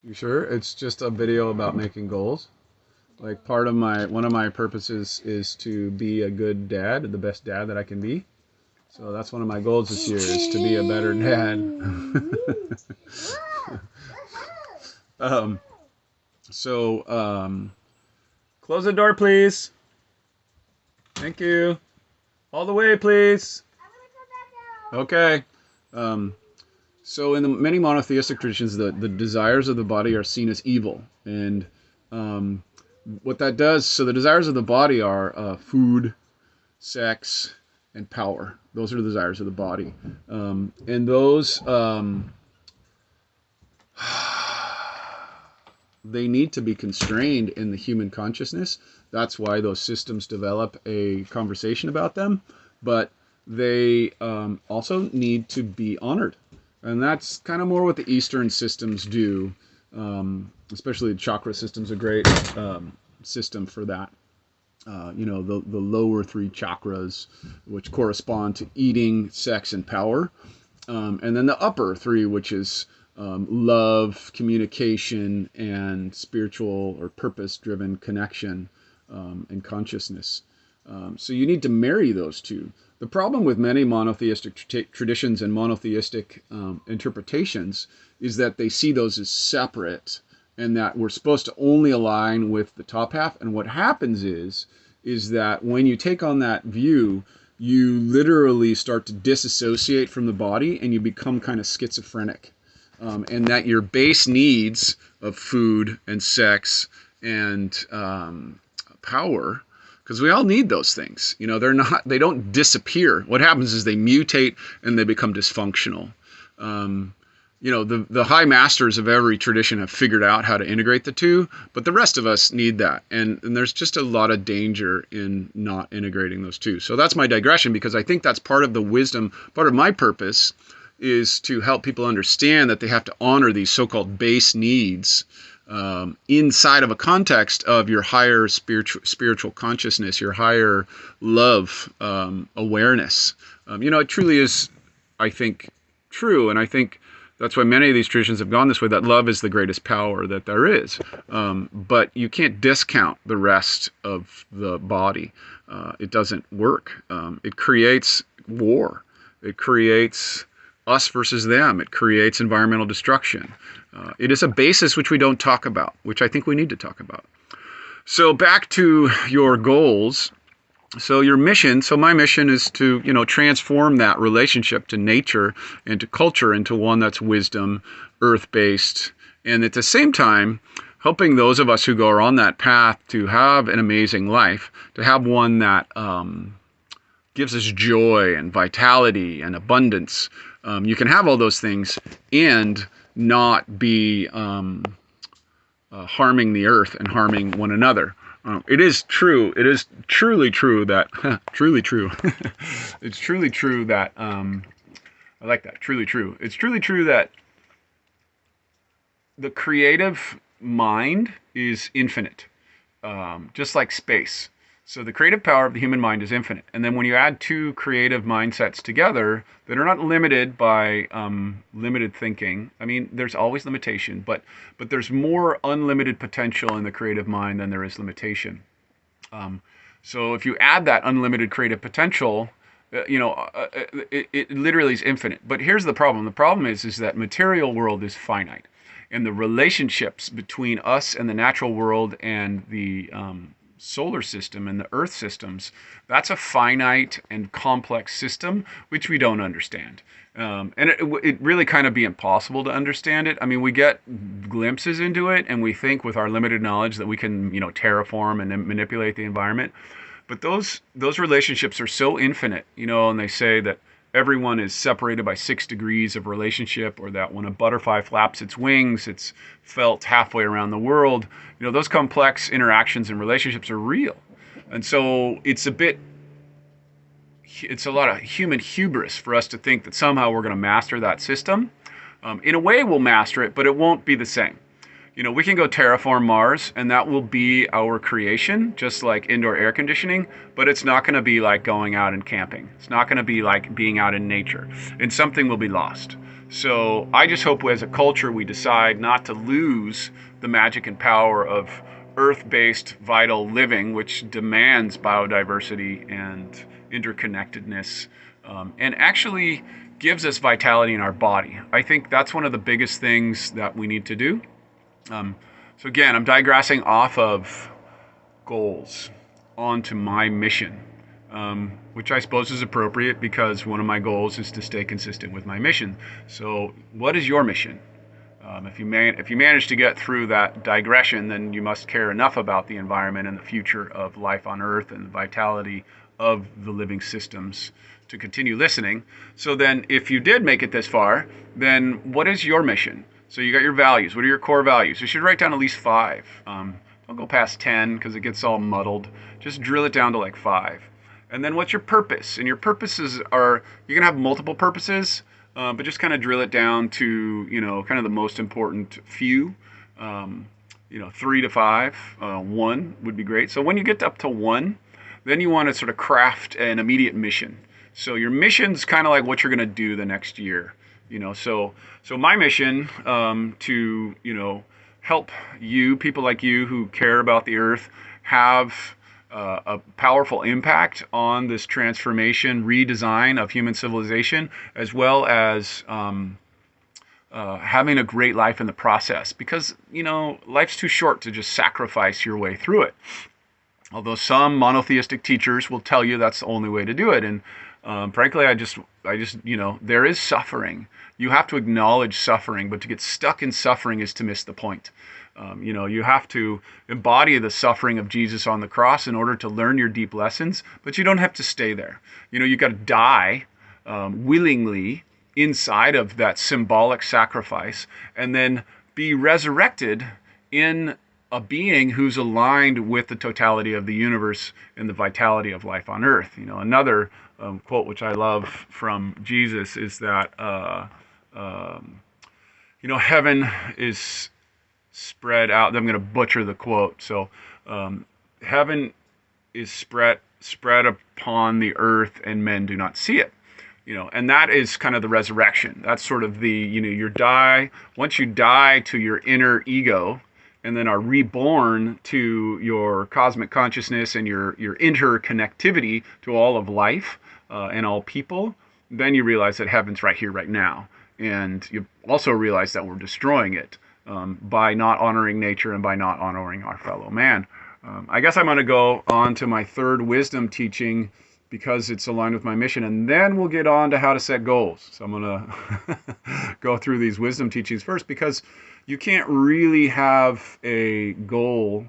You sure? It's just a video about making goals. Like one of my purposes is to be a good dad, the best dad that I can be. So that's one of my goals this year is to be a better dad. um, so close the door, please. Thank you. All the way, please. Okay. Um, so in the many monotheistic traditions, the desires of the body are seen as evil, and um, what that does. So the desires of the body are food, sex, and power. Those are the desires of the body, and those they need to be constrained in the human consciousness. That's why those systems develop a conversation about them, but they also need to be honored. And that's kind of more what the Eastern systems do, especially the chakra system's a great system for that. The lower three chakras, which correspond to eating, sex, and power. And then the upper three, which is love, communication, and spiritual or purpose-driven connection and consciousness. So you need to marry those two. The problem with many monotheistic traditions and monotheistic interpretations is that they see those as separate and that we're supposed to only align with the top half. And what happens is that when you take on that view, you literally start to disassociate from the body and you become kind of schizophrenic. And that your base needs of food and sex and power, because we all need those things. They don't disappear. What happens is they mutate and they become dysfunctional. The high masters of every tradition have figured out how to integrate the two, but the rest of us need that. And there's just a lot of danger in not integrating those two. So that's my digression, because I think that's part of the wisdom, part of my purpose is to help people understand that they have to honor these so-called base needs inside of a context of your higher spiritual consciousness, your higher love awareness. It truly is, I think, true. And I think that's why many of these traditions have gone this way, that love is the greatest power that there is. But you can't discount the rest of the body. It doesn't work. It creates war. It creates us versus them. It creates environmental destruction. It is a basis which we don't talk about, which I think we need to talk about. So back to your goals. So your mission, so my mission is to, transform that relationship to nature and to culture into one that's wisdom, earth-based, and at the same time, helping those of us who go on that path to have an amazing life, to have one that gives us joy and vitality and abundance. You can have all those things and not be harming the earth and harming one another. It is true. It is truly true that, truly true. It's truly true that, I like that, truly true. It's truly true that the creative mind is infinite, just like space. So the creative power of the human mind is infinite. And then when you add two creative mindsets together that are not limited by limited thinking, I mean, there's always limitation, but there's more unlimited potential in the creative mind than there is limitation. So if you add that unlimited creative potential, it literally is infinite. But here's the problem. The problem is that material world is finite. And the relationships between us and the natural world and the solar system and the earth systems, that's a finite and complex system which we don't understand, and it really kind of be impossible to understand it. I mean, we get glimpses into it and we think with our limited knowledge that we can terraform and manipulate the environment, but those relationships are so infinite, and they say that everyone is separated by 6 degrees of relationship, or that when a butterfly flaps its wings, it's felt halfway around the world. Those complex interactions and relationships are real. And so it's a lot of human hubris for us to think that somehow we're going to master that system. In a way, we'll master it, but it won't be the same. We can go terraform Mars, and that will be our creation, just like indoor air conditioning, but it's not going to be like going out and camping. It's not going to be like being out in nature, and something will be lost. So I just hope as a culture we decide not to lose the magic and power of earth-based vital living, which demands biodiversity and interconnectedness, and actually gives us vitality in our body. I think that's one of the biggest things that we need to do. So again, I'm digressing off of goals onto my mission, which I suppose is appropriate because one of my goals is to stay consistent with my mission. So what is your mission? If you manage to get through that digression, then you must care enough about the environment and the future of life on Earth and the vitality of the living systems to continue listening. So then if you did make it this far, then what is your mission? So you got your values. What are your core values? You should write down at least 5. Don't go past 10 because it gets all muddled. Just drill it down to like 5. And then what's your purpose? And your purposes are, you can have multiple purposes, but just kind of drill it down to, kind of the most important few, 3 to 5. 1 would be great. So when you get up to 1, then you want to sort of craft an immediate mission. So your mission's kind of like what you're going to do the next year. So my mission to help you, people like you who care about the earth, have a powerful impact on this transformation, redesign of human civilization, as well as having a great life in the process. Because life's too short to just sacrifice your way through it. Although some monotheistic teachers will tell you that's the only way to do it, and frankly, I just, there is suffering. You have to acknowledge suffering, but to get stuck in suffering is to miss the point. You have to embody the suffering of Jesus on the cross in order to learn your deep lessons, but you don't have to stay there. You got to die willingly inside of that symbolic sacrifice, and then be resurrected in a being who's aligned with the totality of the universe and the vitality of life on earth. Another quote which I love from Jesus is that heaven is spread out. I'm going to butcher the quote. So heaven is spread upon the earth, and men do not see it. And that is kind of the resurrection. That's sort of the once you die to your inner ego, and then are reborn to your cosmic consciousness and your interconnectivity to all of life and all people, then you realize that heaven's right here, right now. And you also realize that we're destroying it by not honoring nature and by not honoring our fellow man. I guess I'm going to go on to my third wisdom teaching because it's aligned with my mission, and then we'll get on to how to set goals. So I'm going to go through these wisdom teachings first, because you can't really have a goal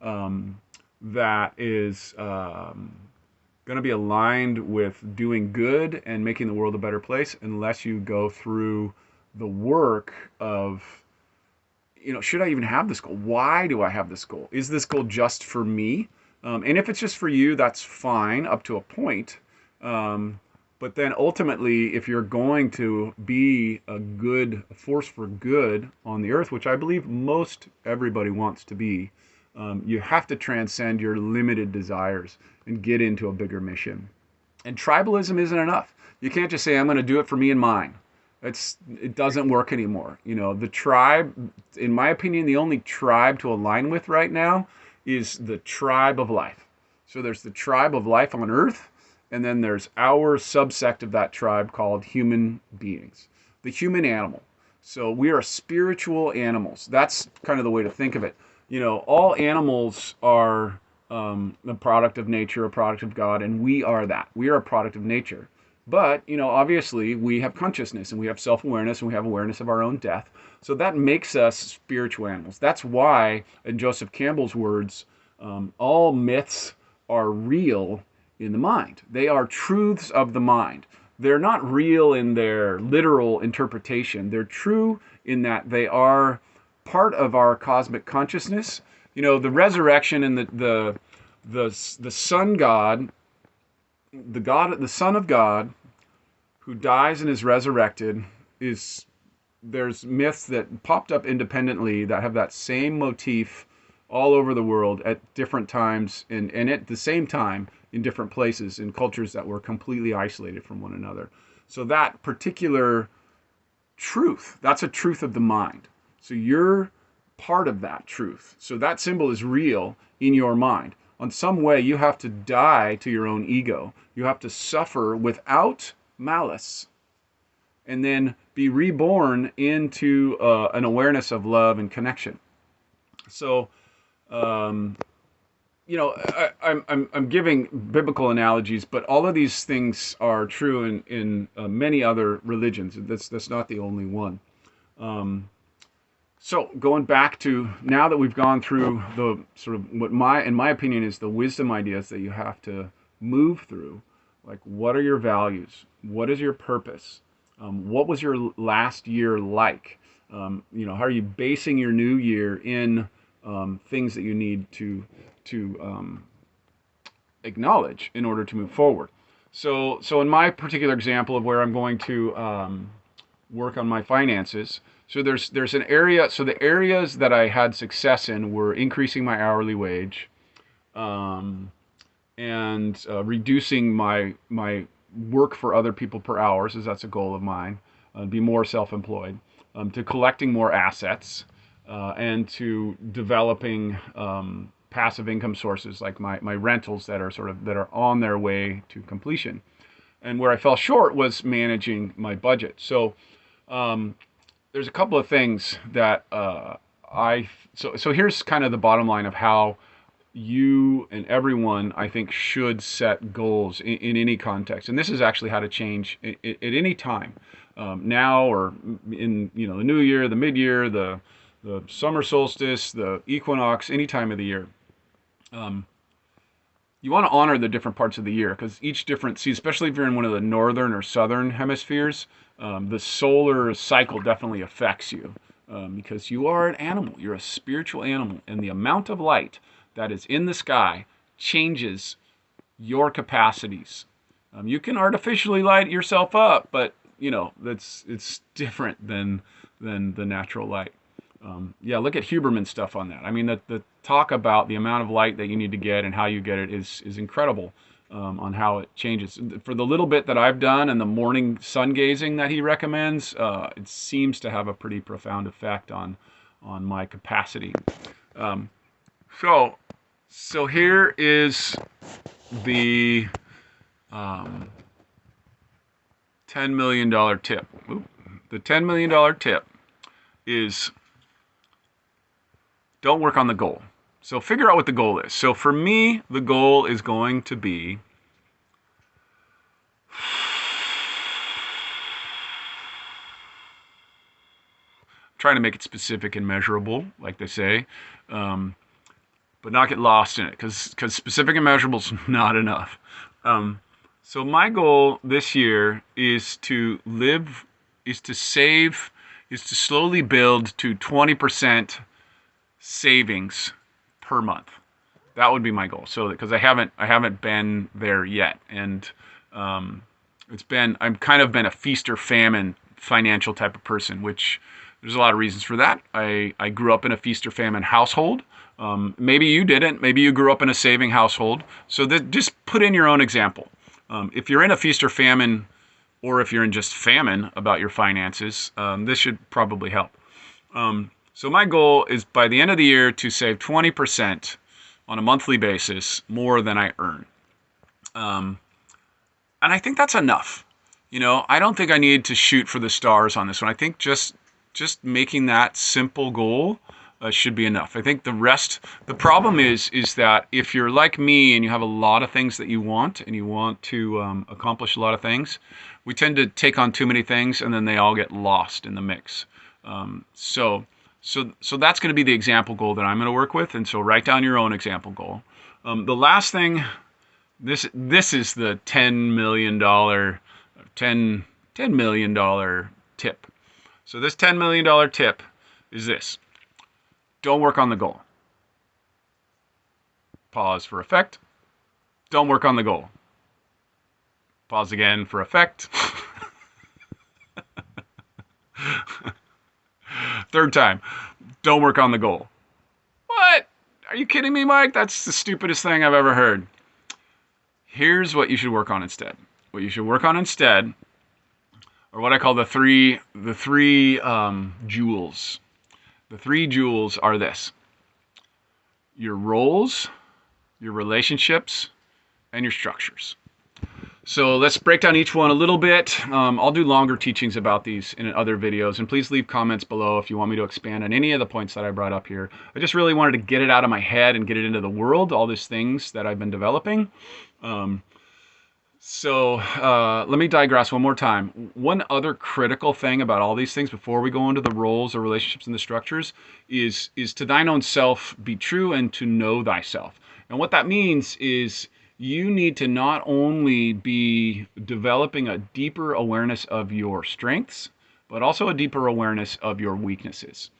that is going to be aligned with doing good and making the world a better place unless you go through the work of, should I even have this goal? Why do I have this goal? Is this goal just for me? And if it's just for you, that's fine up to a point. But then ultimately, if you're going to be a force for good on the earth, which I believe most everybody wants to be, you have to transcend your limited desires and get into a bigger mission. And tribalism isn't enough. You can't just say, I'm going to do it for me and mine. It doesn't work anymore. The tribe, in my opinion, the only tribe to align with right now is the tribe of life. So there's the tribe of life on earth, and then there's our subsect of that tribe called human beings, the human animal. So we are spiritual animals. That's kind of the way to think of it. All animals are a product of nature, a product of God, and we are that. We are a product of nature. But, obviously we have consciousness and we have self-awareness and we have awareness of our own death. So that makes us spiritual animals. That's why, in Joseph Campbell's words, all myths are real in the mind. They are truths of the mind. They're not real in their literal interpretation. They're true in that they are part of our cosmic consciousness. The resurrection and the sun God, the Son of God, who dies and is resurrected, is there's myths that popped up independently that have that same motif all over the world at different times and at the same time in different places in cultures that were completely isolated from one another. So that particular truth, that's a truth of the mind. So you're part of that truth. So that symbol is real in your mind. On some way, you have to die to your own ego. You have to suffer without malice and then be reborn into an awareness of love and connection. So, um, I'm giving biblical analogies, but all of these things are true in many other religions. That's not the only one. Um, so going back to now that we've gone through the sort of what in my opinion is the wisdom ideas that you have to move through, like what are your values? What is your purpose? What was your last year like? How are you basing your new year in things that you need to acknowledge in order to move forward? So in my particular example of where I'm going to work on my finances, so there's an area. So the areas that I had success in were increasing my hourly wage, and reducing my work for other people per hour, as that's a goal of mine. Be more self-employed, to collecting more assets, and to developing passive income sources like my rentals that are on their way to completion. And where I fell short was managing my budget. So there's a couple of things that so here's kind of the bottom line of how you and everyone, I think, should set goals in any context. And this is actually how to change at any time, now or in the new year, the mid-year, the summer solstice, the equinox, any time of the year. You want to honor the different parts of the year because each different season, especially if you're in one of the northern or southern hemispheres, the solar cycle definitely affects you, because you are an animal. You're a spiritual animal, and the amount of light that is in the sky changes your capacities. You can artificially light yourself up, but it's different than the natural light. Look at Huberman stuff on that. I mean, the talk about the amount of light that you need to get and how you get it is incredible, on how it changes. For the little bit that I've done and the morning sun gazing that he recommends, it seems to have a pretty profound effect on my capacity. So here is the $10 million tip. The $10 million tip is don't work on the goal. So figure out what the goal is. So for me, the goal is going to be trying to make it specific and measurable, like they say, but not get lost in it because specific and measurable is not enough. So my goal this year is to save, is to slowly build to 20% savings per month. That would be my goal. So because I haven't been there yet, and I've kind of been a feast or famine financial type of person, which there's a lot of reasons for that. I grew up in a feast or famine household. Maybe you didn't. Maybe you grew up in a saving household. So just put in your own example. If you're in a feast or famine, or if you're in just famine about your finances, this should probably help. So my goal is by the end of the year to save 20% on a monthly basis more than I earn. And I think that's enough. I don't think I need to shoot for the stars on this one. I think just making that simple goal should be enough. I think the problem is that if you're like me and you have a lot of things that you want and you want to accomplish a lot of things, we tend to take on too many things and then they all get lost in the mix. So that's going to be the example goal that I'm going to work with. And so write down your own example goal. The last thing, this is the $10 million tip. So this $10 million tip is this. Don't work on the goal. Pause for effect. Don't work on the goal. Pause again for effect. Third time, don't work on the goal. What? Are you kidding me, Mike? That's the stupidest thing I've ever heard. Here's what you should work on instead. What you should work on instead are what I call the three jewels. The three jewels are this: your roles, your relationships, and your structures. So let's break down each one a little bit. I'll do longer teachings about these in other videos, and please leave comments below if you want me to expand on any of the points that I brought up here. I just really wanted to get it out of my head and get it into the world, all these things that I've been developing. Let me digress one more time. One other critical thing about all these things before we go into the roles, the relationships, and the structures is to thine own self be true and to know thyself. And what that means is you need to not only be developing a deeper awareness of your strengths, but also a deeper awareness of your weaknesses.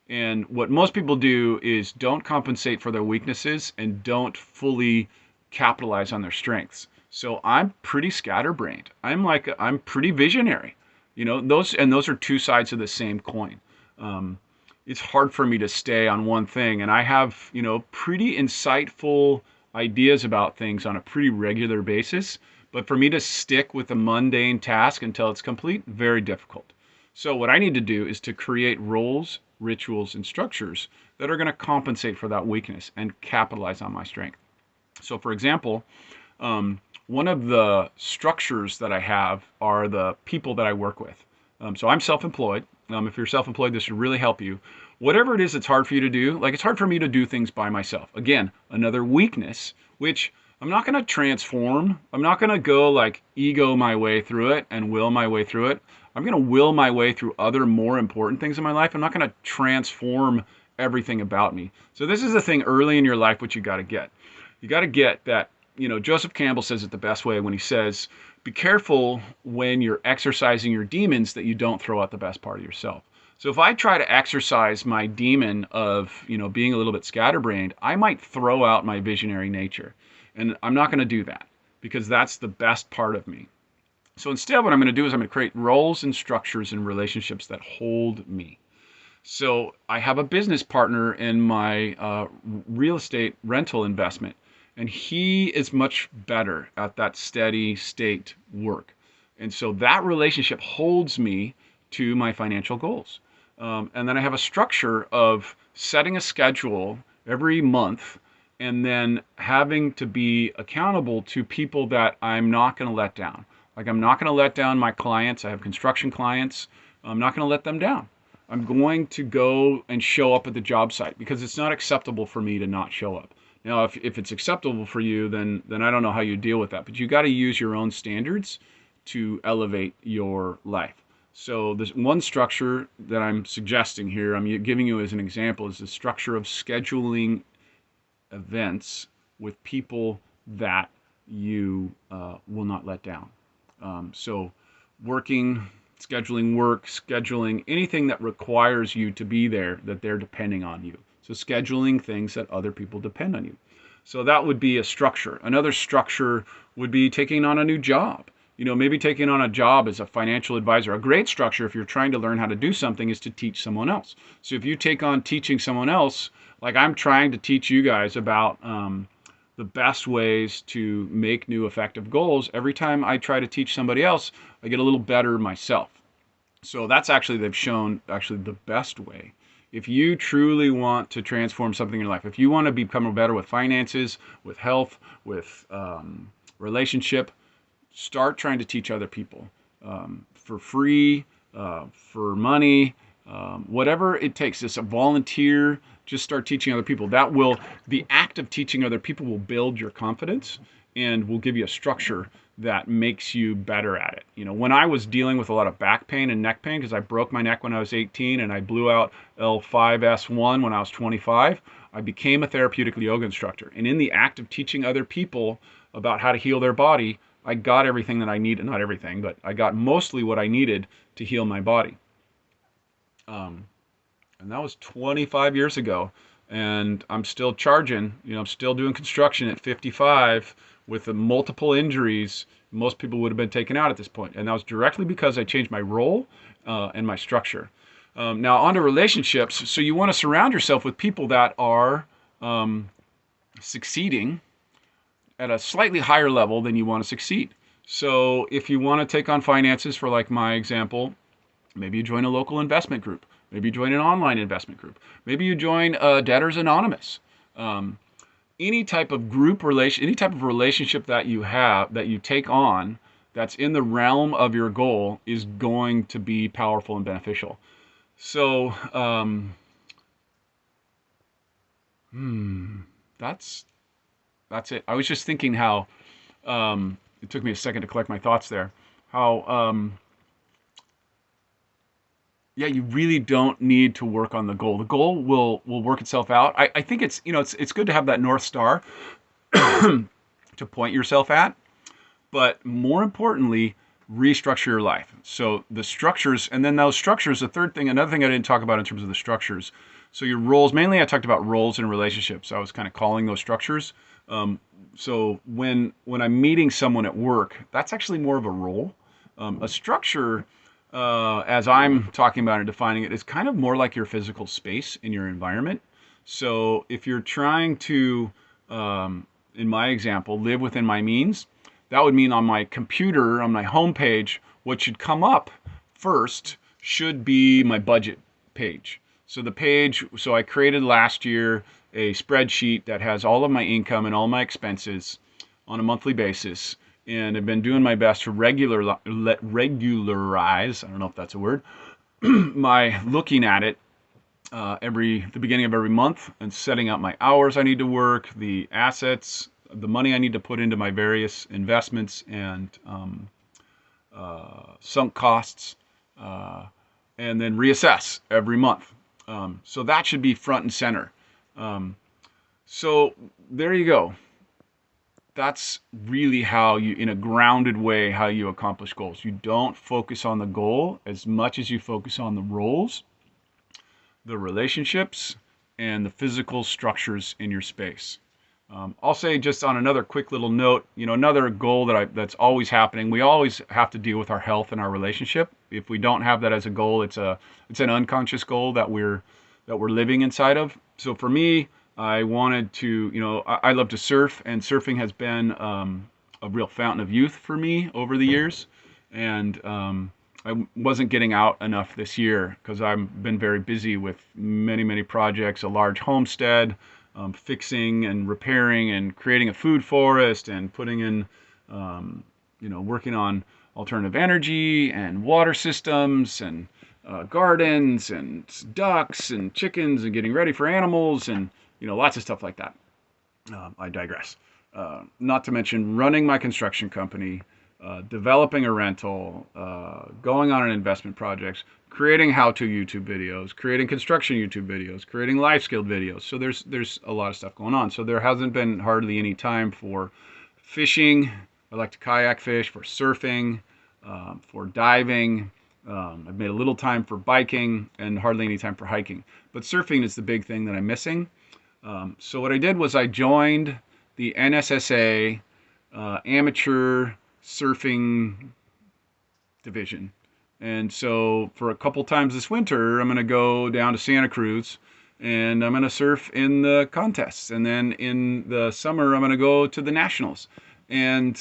And what most people do is don't compensate for their weaknesses and don't fully capitalize on their strengths. So I'm pretty scatterbrained. I'm pretty visionary. You know, those are two sides of the same coin. It's hard for me to stay on one thing, and I have, you know, pretty insightful ideas about things on a pretty regular basis, but for me to stick with a mundane task until it's complete, very difficult. So what I need to do is to create roles, rituals, and structures that are going to compensate for that weakness and capitalize on my strength. So for example, one of the structures that I have are the people that I work with. So I'm self-employed. If you're self-employed, this should really help you. Whatever it is that's hard for you to do, like it's hard for me to do things by myself. Again, another weakness, which I'm not going to transform. I'm not going to go like ego my way through it and will my way through it. I'm going to will my way through other more important things in my life. I'm not going to transform everything about me. So this is the thing early in your life, which you got to get. You got to get that, you know, Joseph Campbell says it the best way when he says, be careful when you're exercising your demons that you don't throw out the best part of yourself. So if I try to exercise my demon of, you know, being a little bit scatterbrained, I might throw out my visionary nature. And I'm not going to do that because that's the best part of me. So instead, what I'm going to do is I'm going to create roles and structures and relationships that hold me. So I have a business partner in my real estate rental investment, and he is much better at that steady state work. And so that relationship holds me to my financial goals. And then I have a structure of setting a schedule every month and then having to be accountable to people that I'm not going to let down. Like I'm not going to let down my clients. I have construction clients. I'm not going to let them down. I'm going to go and show up at the job site because it's not acceptable for me to not show up. Now, if it's acceptable for you, then I don't know how you deal with that. But you got to use your own standards to elevate your life. So there's one structure that I'm suggesting here, I'm giving you as an example, is the structure of scheduling events with people that you will not let down. So scheduling work, scheduling anything that requires you to be there, that they're depending on you. So scheduling things that other people depend on you. So that would be a structure. Another structure would be taking on a new job. You know, maybe taking on a job as a financial advisor. A great structure, if you're trying to learn how to do something, is to teach someone else. So if you take on teaching someone else, like I'm trying to teach you guys about the best ways to make new effective goals, every time I try to teach somebody else, I get a little better myself. So that's actually, they've shown actually the best way. If you truly want to transform something in your life, if you want to become better with finances, with health, with relationship, start trying to teach other people for free, for money, whatever it takes. Just a volunteer, just start teaching other people. The act of teaching other people will build your confidence and will give you a structure that makes you better at it. You know, when I was dealing with a lot of back pain and neck pain, because I broke my neck when I was 18 and I blew out L5S1 when I was 25, I became a therapeutic yoga instructor. And in the act of teaching other people about how to heal their body, I got everything that I needed, not everything, but I got mostly what I needed to heal my body. And that was 25 years ago. And I'm still charging, you know, I'm still doing construction at 55 with the multiple injuries. Most people would have been taken out at this point. And that was directly because I changed my role and my structure. Now, on to relationships. So you want to surround yourself with people that are succeeding at a slightly higher level than you want to succeed. So if you want to take on finances, for like my example, maybe you join a local investment group. Maybe you join an online investment group. Maybe you join Debtors Anonymous. Any type of any type of relationship that you have, that you take on, that's in the realm of your goal, is going to be powerful and beneficial. So that's it. I was just thinking how it took me a second to collect my thoughts there. How yeah, you really don't need to work on the goal. The goal will work itself out. I think it's, it's good to have that North Star to point yourself at, but more importantly, restructure your life. So the structures, and then those structures, another thing I didn't talk about in terms of the structures. So your roles, mainly I talked about roles in relationships. I was kind of calling those structures. So when I'm meeting someone at work, that's actually more of a role. A structure, as I'm talking about and defining it, is kind of more like your physical space in your environment. So if you're trying to, in my example, live within my means, that would mean on my computer, on my home page, what should come up first should be my budget page. So I created last year a spreadsheet that has all of my income and all my expenses on a monthly basis. And I've been doing my best to regularize, I don't know if that's a word, my looking at it the beginning of every month, and setting up my hours I need to work, the assets, the money I need to put into my various investments and sunk costs, and then reassess every month. So that should be front and center. So there you go. That's really how you, in a grounded way, how you accomplish goals. You don't focus on the goal as much as you focus on the roles, the relationships, and the physical structures in your space. I'll say, just on another quick little note, another goal that's always happening. We always have to deal with our health and our relationship. If we don't have that as a goal, it's an unconscious goal that we're living inside of. So for me, I wanted to, I love to surf, and surfing has been a real fountain of youth for me over the years. And I wasn't getting out enough this year because I've been very busy with many, many projects, a large homestead, fixing and repairing and creating a food forest, and putting in, working on alternative energy and water systems and gardens and ducks and chickens and getting ready for animals and, lots of stuff like that. I digress. Not to mention running my construction company, developing a rental, going on an investment projects, creating how-to YouTube videos, creating construction YouTube videos, creating life skill videos. So there's a lot of stuff going on. So there hasn't been hardly any time for fishing. I like to kayak fish, for surfing, for diving. I've made a little time for biking and hardly any time for hiking. But surfing is the big thing that I'm missing. So what I did was I joined the NSSA amateur surfing division. And so for a couple times this winter, I'm going to go down to Santa Cruz and I'm going to surf in the contests. And then in the summer, I'm going to go to the nationals. And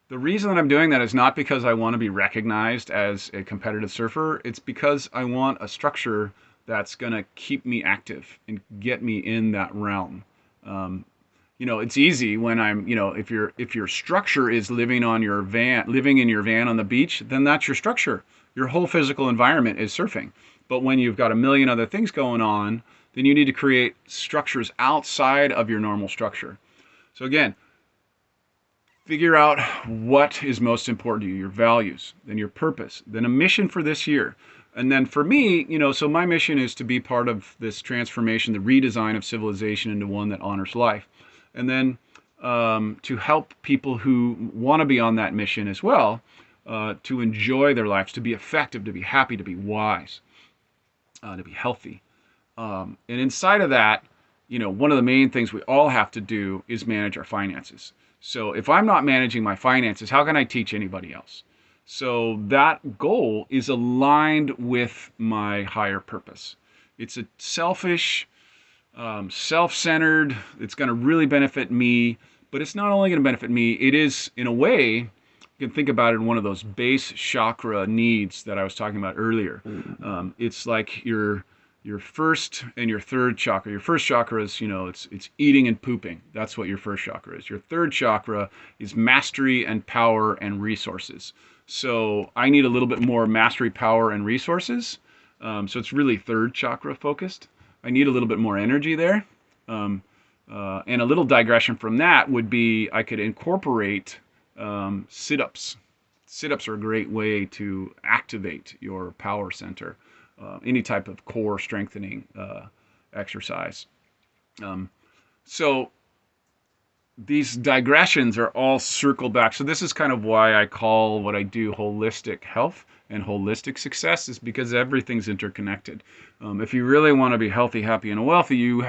the reason that I'm doing that is not because I want to be recognized as a competitive surfer. It's because I want a structure that's going to keep me active and get me in that realm. It's easy when I'm, if your structure is living in your van on the beach, then that's your structure. Your whole physical environment is surfing. But when you've got a million other things going on, then you need to create structures outside of your normal structure. So again, figure out what is most important to you, your values, then your purpose, then a mission for this year. And then for me, so my mission is to be part of this transformation, the redesign of civilization into one that honors life. And then to help people who want to be on that mission as well, to enjoy their lives, to be effective, to be happy, to be wise, to be healthy. And inside of that, one of the main things we all have to do is manage our finances. So if I'm not managing my finances, how can I teach anybody else? So that goal is aligned with my higher purpose. It's a selfish, self-centered. It's going to really benefit me, but it's not only going to benefit me. It is, in a way, you can think about it in one of those base chakra needs that I was talking about earlier. It's like your first and your third chakra. Your first chakra is, it's eating and pooping. That's what your first chakra is. Your third chakra is mastery and power and resources. So I need a little bit more mastery, power, and resources. So it's really third chakra focused. I need a little bit more energy there. And a little digression from that would be I could incorporate sit-ups. Sit-ups are a great way to activate your power center. Any type of core strengthening exercise. So these digressions are all circled back. So this is kind of why I call what I do holistic health and holistic success, is because everything's interconnected. If you really want to be healthy, happy, and wealthy,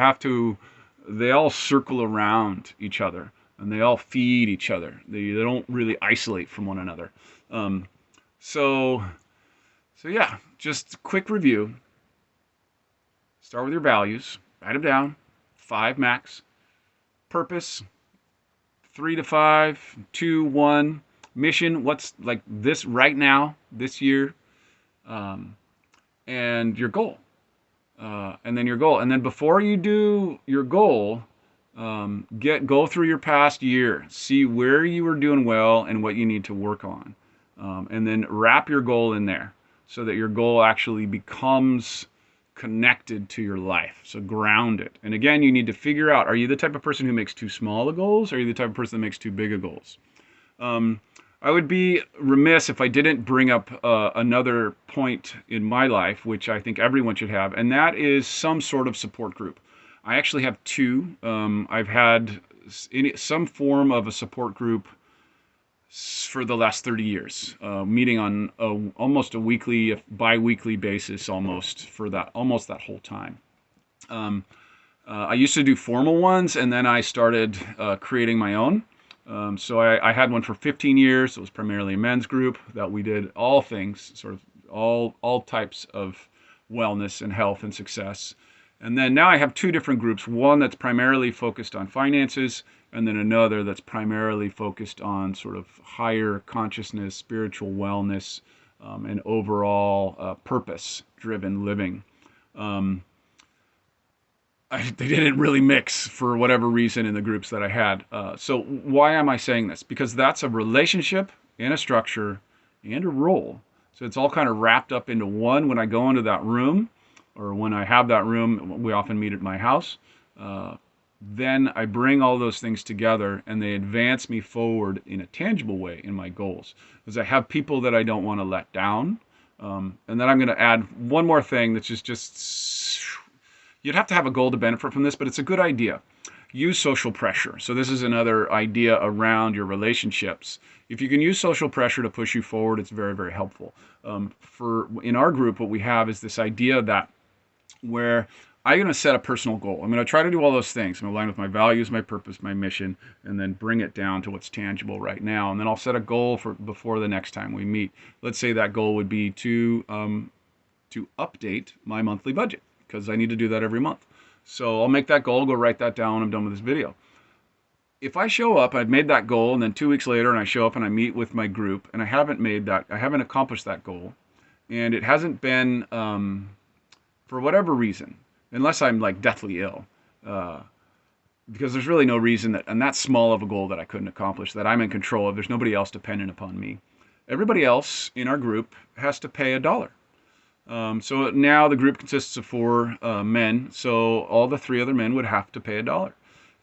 they all circle around each other and they all feed each other. They don't really isolate from one another. So yeah, just a quick review. Start with your values, write them down, 5 max. Purpose, 3 to 5, 2, 1. Mission, what's like this right now, this year, and your goal. And then your goal. And then before you do your goal, go through your past year, see where you were doing well and what you need to work on. And then wrap your goal in there so that your goal actually becomes connected to your life. So ground it. And again, you need to figure out, are you the type of person who makes too small of goals? Or are you the type of person that makes too big of goals? I would be remiss if I didn't bring up another point in my life, which I think everyone should have, and that is some sort of support group. I actually have 2. I've had some form of a support group for the last 30 years, meeting on almost a weekly, bi-weekly basis almost that whole time. I used to do formal ones, and then I started creating my own. So I had one for 15 years. It was primarily a men's group that we did all things, sort of all types of wellness and health and success. And then now I have 2 different groups, one that's primarily focused on finances, and then another that's primarily focused on sort of higher consciousness, spiritual wellness, and overall purpose-driven living. They didn't really mix for whatever reason in the groups that I had. So why am I saying this? Because that's a relationship and a structure and a role. So it's all kind of wrapped up into one when I go into that room, or when I have that room. We often meet at my house. Then I bring all those things together and they advance me forward in a tangible way in my goals. Because I have people that I don't want to let down. And then I'm going to add one more thing that's just you'd have to have a goal to benefit from this, but it's a good idea. Use social pressure. So this is another idea around your relationships. If you can use social pressure to push you forward, it's very, very helpful. In our group, what we have is this idea that where I'm going to set a personal goal. I'm going to try to do all those things. I'm going to align with my values, my purpose, my mission, and then bring it down to what's tangible right now. And then I'll set a goal for before the next time we meet. Let's say that goal would be to update my monthly budget, because I need to do that every month. So I'll make that goal, go write that down when I'm done with this video. If I show up, I've made that goal, and then 2 weeks later, and I show up and I meet with my group, and I haven't accomplished that goal, and it hasn't been, for whatever reason, unless I'm like deathly ill, because there's really no reason and that's small of a goal that I couldn't accomplish, that I'm in control of. There's nobody else dependent upon me. Everybody else in our group has to pay $1. So now the group consists of 4 men, so all the 3 other men would have to pay $1.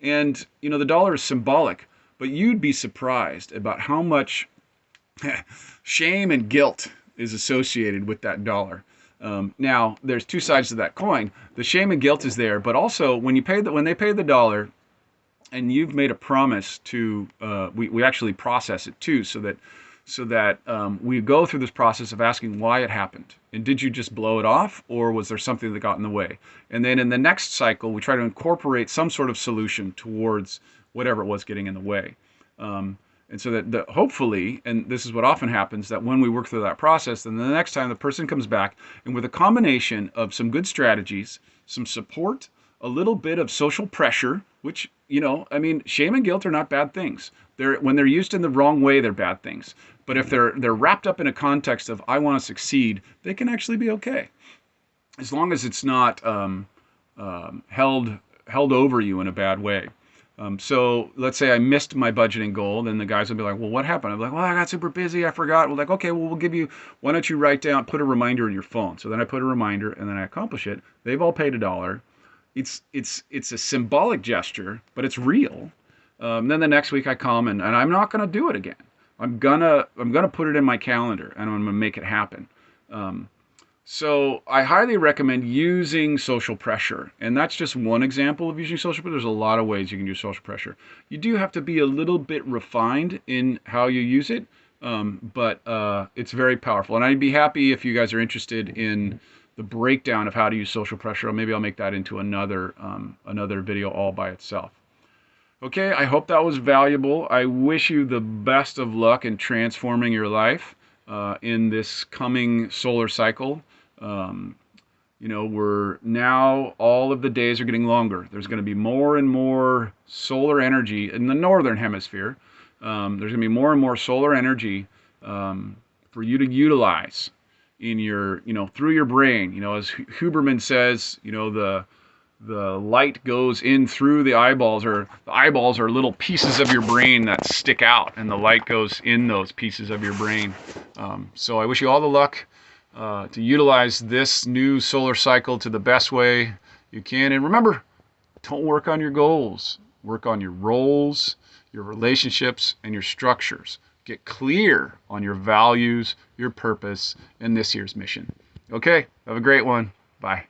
And, the $1 is symbolic, but you'd be surprised about how much shame and guilt is associated with that $1. Now, there's 2 sides to that coin. The shame and guilt is there, but also when they pay the $1, and you've made a promise to, we actually process it too, so that we go through this process of asking why it happened. And did you just blow it off, or was there something that got in the way? And then in the next cycle, we try to incorporate some sort of solution towards whatever it was getting in the way. And so that hopefully, and this is what often happens, that when we work through that process, then the next time the person comes back, and with a combination of some good strategies, some support, a little bit of social pressure, which, I mean, shame and guilt are not bad things. When they're used in the wrong way, they're bad things. But if they're wrapped up in a context of I want to succeed, they can actually be okay, as long as it's not held over you in a bad way. So let's say I missed my budgeting goal, then the guys will be like, well, what happened? I'm like, well, I got super busy, I forgot. We're like, okay, well, we'll give you, why don't you write down, put a reminder in your phone. So then I put a reminder, and then I accomplish it. They've all paid $1. It's a symbolic gesture, but it's real. Then the next week I come, and I'm not going to do it again. I'm gonna put it in my calendar, and I'm gonna make it happen. So I highly recommend using social pressure. And that's just one example of using social pressure. There's a lot of ways you can use social pressure. You do have to be a little bit refined in how you use it, but it's very powerful. And I'd be happy if you guys are interested in the breakdown of how to use social pressure. Or maybe I'll make that into another video all by itself. Okay, I hope that was valuable. I wish you the best of luck in transforming your life in this coming solar cycle. We're now, all of the days are getting longer. There's going to be more and more solar energy in the northern hemisphere. There's going to be more and more solar energy for you to utilize in your, through your brain. As Huberman says, the light goes in through the eyeballs, or the eyeballs are little pieces of your brain that stick out, and the light goes in those pieces of your brain. So I wish you all the luck to utilize this new solar cycle to the best way you can. And remember, don't work on your goals. Work on your roles, your relationships, and your structures. Get clear on your values, your purpose, and this year's mission. Okay, have a great one. Bye.